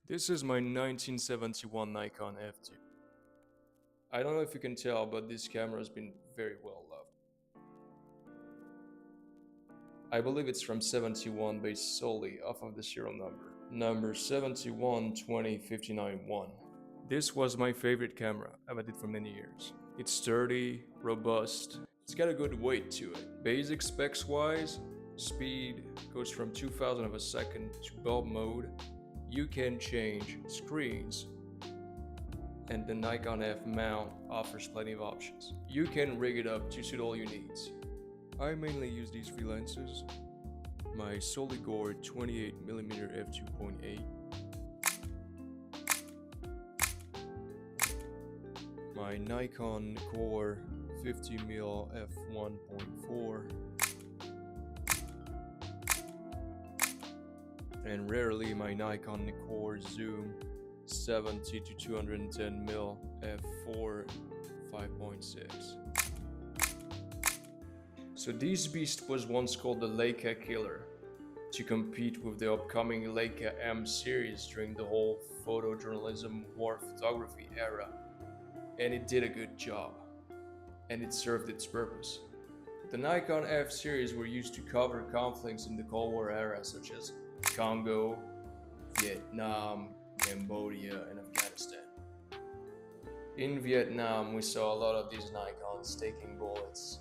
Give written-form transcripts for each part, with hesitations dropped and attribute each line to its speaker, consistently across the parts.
Speaker 1: This is my 1971 Nikon F2. I don't know if you can tell, but this camera has been very well loved. I believe it's from 71 based solely off of the serial number 712059-1. This was my favorite camera. I've had it for many years. It's sturdy, robust, it's got a good weight to it. Basic specs wise, speed goes from 2000 of a second to bulb mode. You can change screens, and the Nikon F mount offers plenty of options. You can rig it up to suit all your needs. I mainly use these three lenses: my Soligor 28mm f2.8, my Nikon Core 50mm f1.4, and rarely my Nikon Core Zoom 70-210mm f4 5.6. So this beast was once called the Leica Killer to compete with the upcoming Leica M series during the whole photojournalism war photography era, and it did a good job, and it served its purpose. The Nikon F series were used to cover conflicts in the Cold War era such as Congo, Vietnam, Cambodia, and Afghanistan. In Vietnam, we saw a lot of these Nikons taking bullets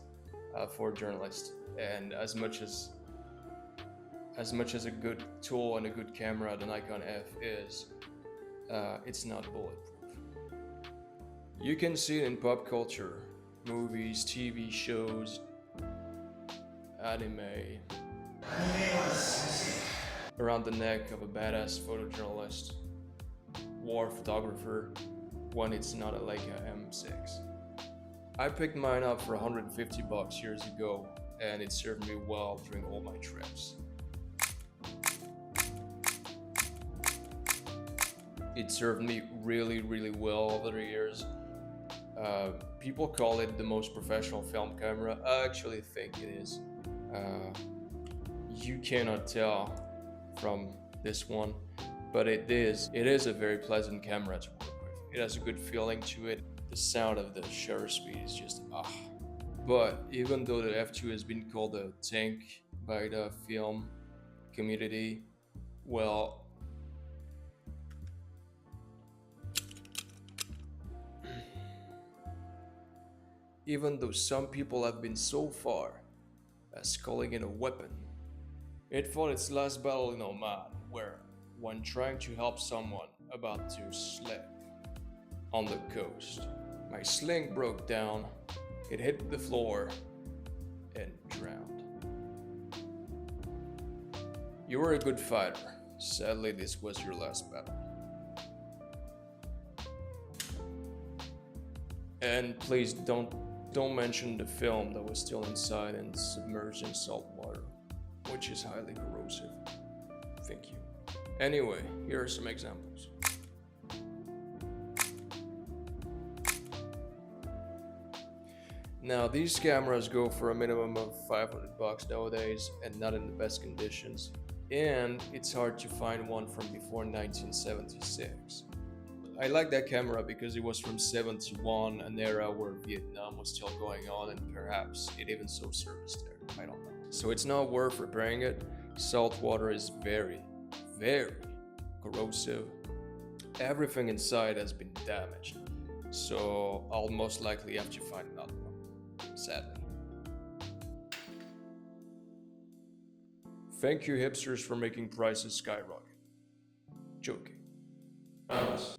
Speaker 1: for journalists, and as much as a good tool and a good camera the Nikon F is, it's not bulletproof. You can see it in pop culture, movies, TV shows, anime, around the neck of a badass photojournalist, war photographer, when it's not a Leica M6. I picked mine up for $150 years ago, and it served me well during all my trips. It served me really well over the years. People call it the most professional film camera. I actually think it is. You cannot tell from this one, but it is a very pleasant camera to work with. It has a good feeling to it. The sound of the shutter speed is just But even though the F2 has been called a tank by the film community, well, even though some people have been so far as calling it a weapon, it fought its last battle in Oman, where, when trying to help someone about to slip on the coast, my sling broke down, it hit the floor, and drowned. You were a good fighter. Sadly, this was your last battle. And please don't mention the film that was still inside and submerged in salt water, which is highly corrosive. Thank you. Anyway, here are some examples. Now, these cameras go for a minimum of $500 nowadays and not in the best conditions, and it's hard to find one from before 1976. I like that camera because it was from 71, an era where Vietnam was still going on, and perhaps it even saw service there. I don't know. So it's not worth repairing it. Salt water is very corrosive. Everything inside has been damaged. So I'll most likely have to find another one, sadly. Thank you hipsters for making prices skyrocket. Joking. Promise.